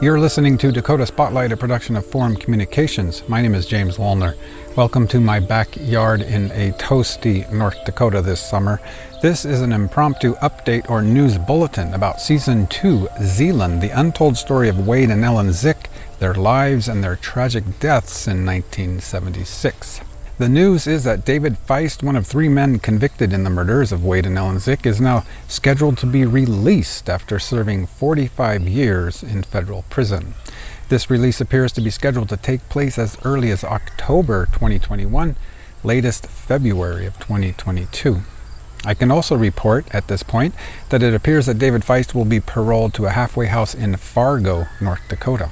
You're listening to Dakota Spotlight, a production of Forum Communications. My name is James Wallner. Welcome to my backyard in a toasty North Dakota this summer. This is an impromptu update or news bulletin about Season 2, Zeeland, the untold story of Wade and Ellen Zick, their lives and their tragic deaths in 1976. The news is that David Feist, one of three men convicted in the murders of Wade and Ellen Zick, is now scheduled to be released after serving 45 years in federal prison. This release appears to be scheduled to take place as early as October 2021, latest February of 2022. I can also report at this point that it appears that David Feist will be paroled to a halfway house in Fargo, North Dakota.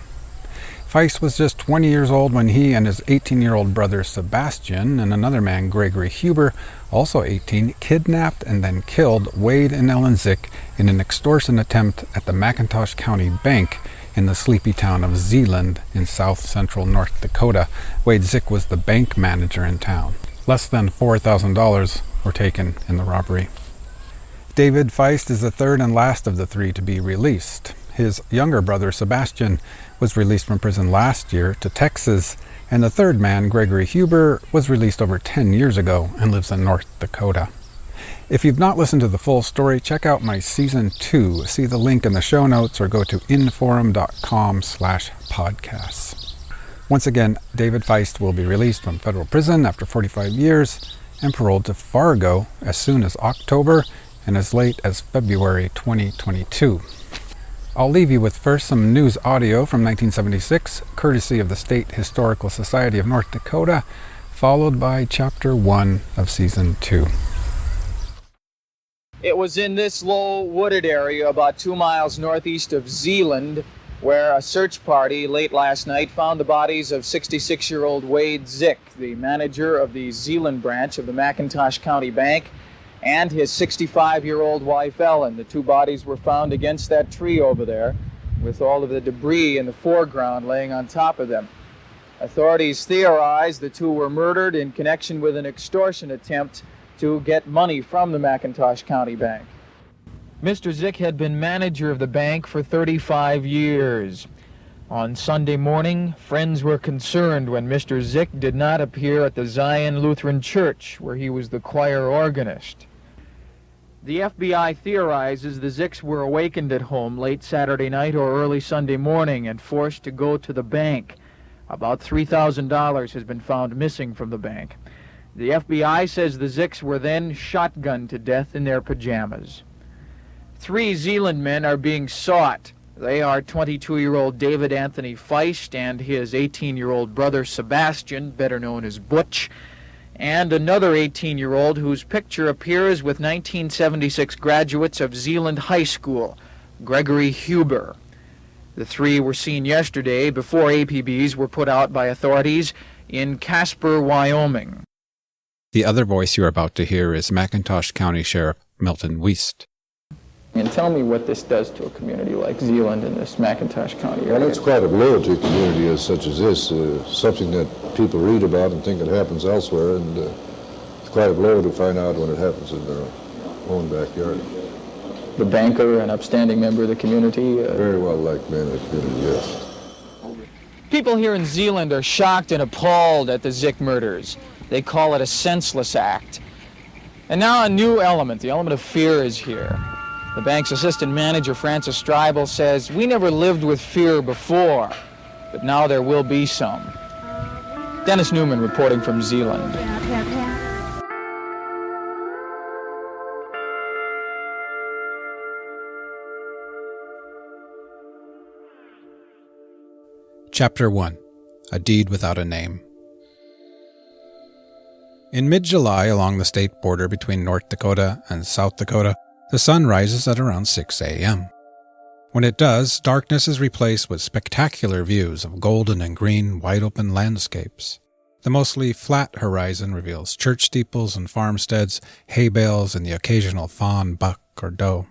Feist was just 20 years old when he and his 18-year-old brother Sebastian and another man, Gregory Huber, also 18, kidnapped and then killed Wade and Ellen Zick in an extortion attempt at the McIntosh County Bank in the sleepy town of Zeeland in south-central North Dakota. Wade Zick was the bank manager in town. Less than $4,000 were taken in the robbery. David Feist is the third and last of the three to be released. His younger brother, Sebastian, was released from prison last year to Texas, and the third man, Gregory Huber, was released over 10 years ago and lives in North Dakota. If you've not listened to the full story, check out my Season 2. See the link in the show notes or go to inforum.com/podcasts. Once again, David Feist will be released from federal prison after 45 years and paroled to Fargo as soon as October and as late as February 2022. I'll leave you with first some news audio from 1976, courtesy of the State Historical Society of North Dakota, followed by Chapter 1 of Season 2. It was in this low wooded area about 2 miles northeast of Zeeland where a search party late last night found the bodies of 66-year-old Wade Zick, the manager of the Zeeland branch of the McIntosh County Bank, and his 65-year-old wife, Ellen. The two bodies were found against that tree over there, with all of the debris in the foreground laying on top of them. Authorities theorize the two were murdered in connection with an extortion attempt to get money from the McIntosh County Bank. Mr. Zick had been manager of the bank for 35 years. On Sunday morning, friends were concerned when Mr. Zick did not appear at the Zion Lutheran Church, where he was the choir organist. The FBI theorizes the Zicks were awakened at home late Saturday night or early Sunday morning and forced to go to the bank. About $3,000 has been found missing from the bank. The FBI says the Zicks were then shotgunned to death in their pajamas. 3 Zeeland men are being sought. They are 22-year-old David Anthony Feist and his 18-year-old brother Sebastian, better known as Butch, and another 18-year-old whose picture appears with 1976 graduates of Zeeland High School, Gregory Huber. The three were seen yesterday before APBs were put out by authorities in Casper, Wyoming. The other voice you're about to hear is McIntosh County Sheriff Milton Wiest. And tell me what this does to a community like Zeeland in this McIntosh County area. Well, it's quite a blow to a community such as this, something that people read about and think it happens elsewhere, and it's quite a blow to find out when it happens in their own backyard. The banker, an upstanding member of the community? Very well liked man of the community, yes. People here in Zeeland are shocked and appalled at the Zick murders. They call it a senseless act. And now a new element, the element of fear, is here. The bank's assistant manager, Francis Streibel, says, "We never lived with fear before, but now there will be some." Dennis Newman reporting from Zeeland. Chapter 1. A Deed Without a Name. In mid-July, along the state border between North Dakota and South Dakota, the sun rises at around 6 a.m. When it does, darkness is replaced with spectacular views of golden and green, wide-open landscapes. The mostly flat horizon reveals church steeples and farmsteads, hay bales, and the occasional fawn, buck, or doe.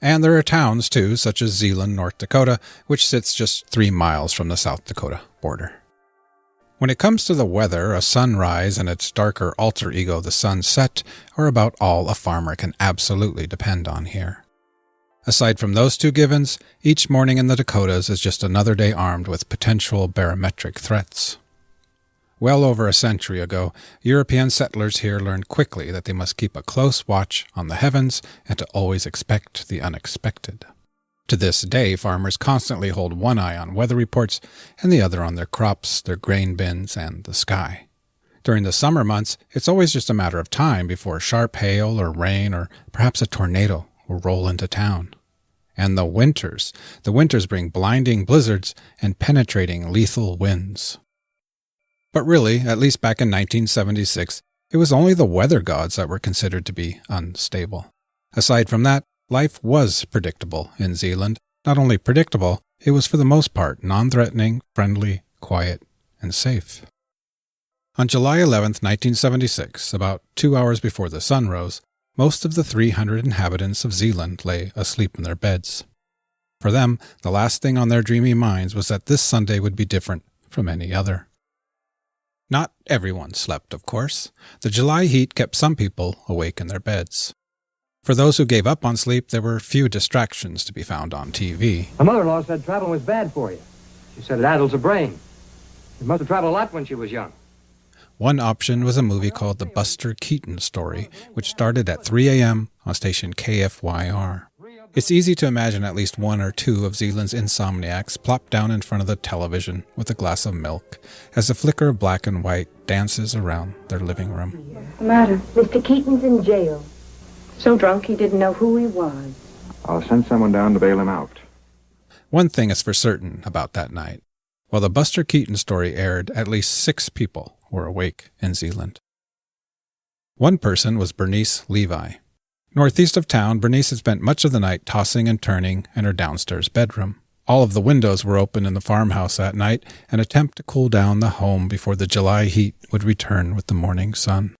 And there are towns, too, such as Zeeland, North Dakota, which sits just 3 miles from the South Dakota border. When it comes to the weather, a sunrise and its darker alter ego, the sunset, are about all a farmer can absolutely depend on here. Aside from those two givens, each morning in the Dakotas is just another day armed with potential barometric threats. Well over a century ago, European settlers here learned quickly that they must keep a close watch on the heavens and to always expect the unexpected. To this day, farmers constantly hold one eye on weather reports and the other on their crops, their grain bins, and the sky. During the summer months, it's always just a matter of time before sharp hail or rain or perhaps a tornado will roll into town. And the winters bring blinding blizzards and penetrating lethal winds. But really, at least back in 1976, it was only the weather gods that were considered to be unstable. Aside from that, life was predictable in Zeeland. Not only predictable, it was for the most part non-threatening, friendly, quiet, and safe. On July 11, 1976, about 2 hours before the sun rose, most of the 300 inhabitants of Zeeland lay asleep in their beds. For them, the last thing on their dreamy minds was that this Sunday would be different from any other. Not everyone slept, of course. The July heat kept some people awake in their beds. For those who gave up on sleep, there were few distractions to be found on TV. My mother-in-law said traveling was bad for you. She said it addles the brain. She must have traveled a lot when she was young. One option was a movie called The Buster Keaton Story, which started at 3 a.m. on station KFYR. It's easy to imagine at least one or two of Zeeland's insomniacs plopped down in front of the television with a glass of milk as a flicker of black and white dances around their living room. What's the matter? Mr. Keaton's in jail. So drunk he didn't know who he was. I'll send someone down to bail him out. One thing is for certain about that night. While the Buster Keaton Story aired, at least 6 people were awake in Zeeland. One person was Bernice Levi. Northeast of town, Bernice had spent much of the night tossing and turning in her downstairs bedroom. All of the windows were open in the farmhouse that night, an attempt to cool down the home before the July heat would return with the morning sun.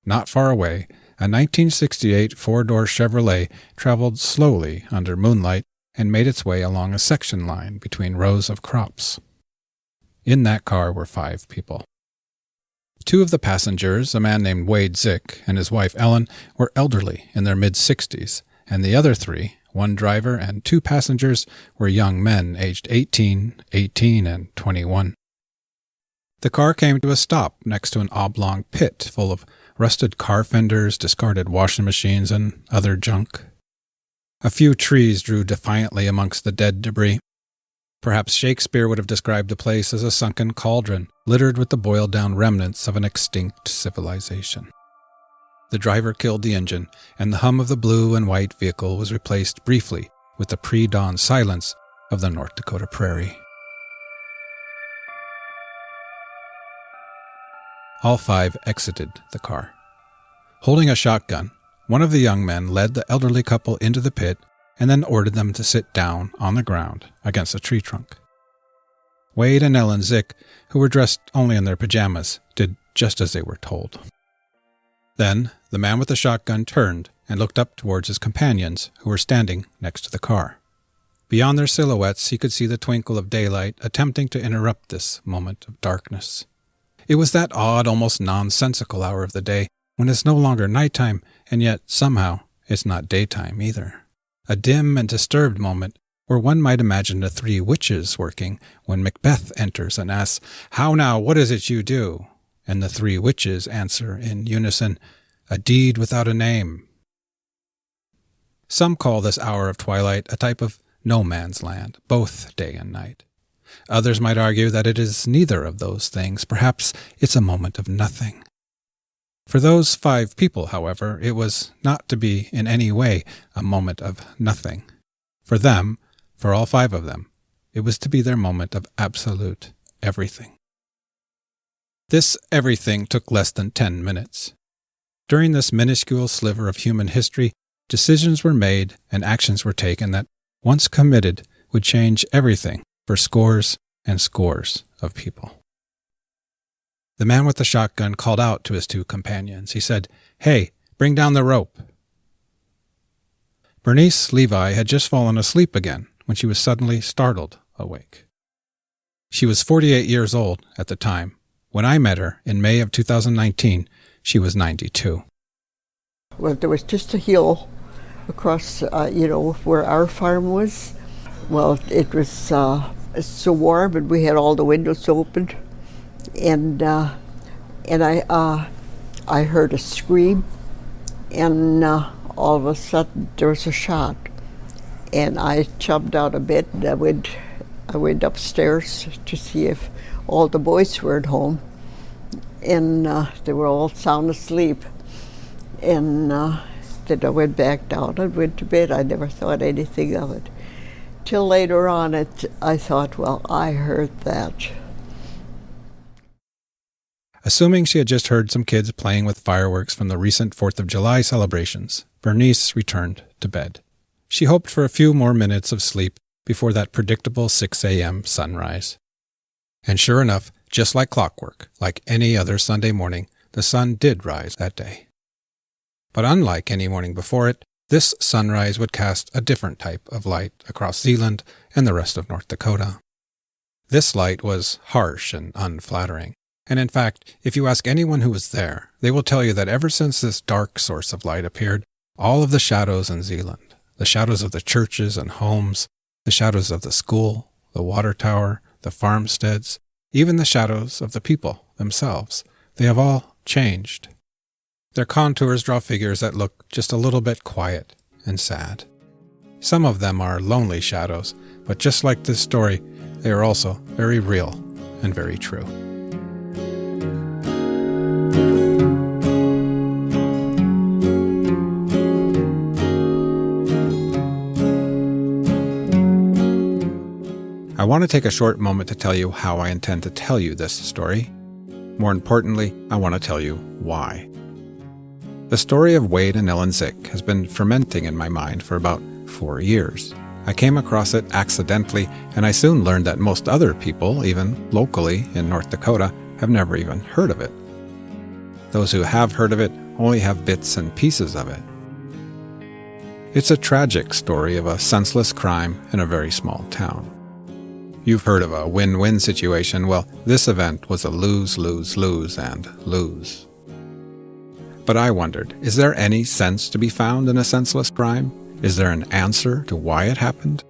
Not far away, a 1968 four-door Chevrolet traveled slowly under moonlight and made its way along a section line between rows of crops. In that car were 5 people. 2 of the passengers, a man named Wade Zick and his wife Ellen, were elderly in their mid-60s, and the other 3, one driver and 2 passengers, were young men aged 18, 18, and 21. The car came to a stop next to an oblong pit full of rusted car fenders, discarded washing machines, and other junk. A few trees drew defiantly amongst the dead debris. Perhaps Shakespeare would have described the place as a sunken cauldron, littered with the boiled-down remnants of an extinct civilization. The driver killed the engine, and the hum of the blue and white vehicle was replaced briefly with the pre-dawn silence of the North Dakota prairie. All 5 exited the car. Holding a shotgun, one of the young men led the elderly couple into the pit and then ordered them to sit down on the ground against a tree trunk. Wade and Ellen Zick, who were dressed only in their pajamas, did just as they were told. Then the man with the shotgun turned and looked up towards his companions, who were standing next to the car. Beyond their silhouettes, he could see the twinkle of daylight attempting to interrupt this moment of darkness. It was that odd, almost nonsensical hour of the day when it's no longer nighttime, and yet somehow it's not daytime either. A dim and disturbed moment where one might imagine the 3 witches working when Macbeth enters and asks, "How now, what is it you do?" And the 3 witches answer in unison, "A deed without a name." Some call this hour of twilight a type of no man's land, both day and night. Others might argue that it is neither of those things. Perhaps it's a moment of nothing. For those 5 people, however, it was not to be in any way a moment of nothing. For them, for all 5 of them, it was to be their moment of absolute everything. This everything took less than 10 minutes. During this minuscule sliver of human history, decisions were made and actions were taken that, once committed, would change everything for scores and scores of people. The man with the shotgun called out to his 2 companions. He said, "Hey, bring down the rope." Bernice Levi had just fallen asleep again when she was suddenly startled awake. She was 48 years old at the time. When I met her in May of 2019, she was 92. Well, there was just a hill across, where our farm was. Well, it was so warm, and we had all the windows open, and I heard a scream, and all of a sudden there was a shot, and I jumped out of bed, and I went upstairs to see if all the boys were at home, and they were all sound asleep, and then I went back down and went to bed. I never thought anything of it. Till later on, I thought, well, I heard that. Assuming she had just heard some kids playing with fireworks from the recent 4th of July celebrations, Bernice returned to bed. She hoped for a few more minutes of sleep before that predictable 6 a.m. sunrise. And sure enough, just like clockwork, like any other Sunday morning, the sun did rise that day. But unlike any morning before it, this sunrise would cast a different type of light across Zeeland and the rest of North Dakota. This light was harsh and unflattering, and in fact, if you ask anyone who was there, they will tell you that ever since this dark source of light appeared, all of the shadows in Zeeland, the shadows of the churches and homes, the shadows of the school, the water tower, the farmsteads, even the shadows of the people themselves, they have all changed. Their contours draw figures that look just a little bit quiet and sad. Some of them are lonely shadows, but just like this story, they are also very real and very true. I want to take a short moment to tell you how I intend to tell you this story. More importantly, I want to tell you why. The story of Wade and Ellen Zick has been fermenting in my mind for about 4 years. I came across it accidentally, and I soon learned that most other people, even locally in North Dakota, have never even heard of it. Those who have heard of it only have bits and pieces of it. It's a tragic story of a senseless crime in a very small town. You've heard of a win-win situation. Well, this event was a lose, lose, lose, and lose. But I wondered, is there any sense to be found in a senseless crime? Is there an answer to why it happened?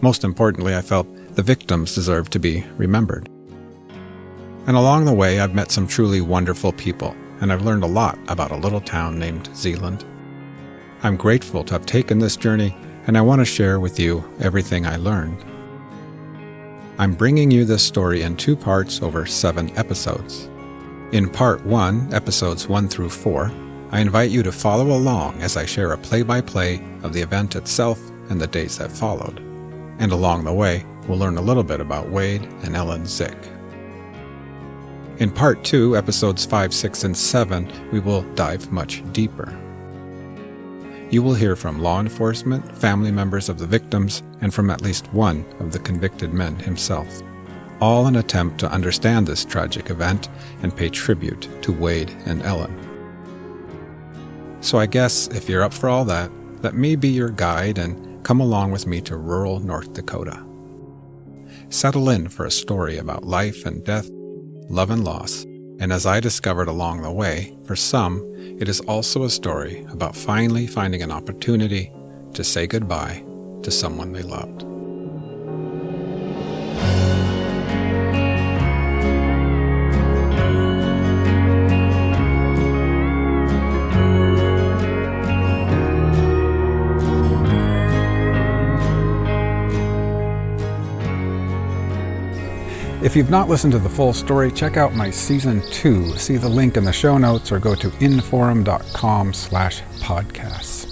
Most importantly, I felt the victims deserved to be remembered. And along the way, I've met some truly wonderful people, and I've learned a lot about a little town named Zeeland. I'm grateful to have taken this journey, and I want to share with you everything I learned. I'm bringing you this story in 2 parts over 7 episodes. In Part 1, Episodes 1 through 4, I invite you to follow along as I share a play-by-play of the event itself and the days that followed. And along the way, we'll learn a little bit about Wade and Ellen Zick. In Part 2, Episodes 5, 6, and 7, we will dive much deeper. You will hear from law enforcement, family members of the victims, and from at least one of the convicted men himself. All an attempt to understand this tragic event and pay tribute to Wade and Ellen. So I guess if you're up for all that, let me be your guide and come along with me to rural North Dakota. Settle in for a story about life and death, love and loss, and as I discovered along the way, for some, it is also a story about finally finding an opportunity to say goodbye to someone they loved. If you've not listened to the full story, check out my Season 2. See the link in the show notes or go to inforum.com/podcasts.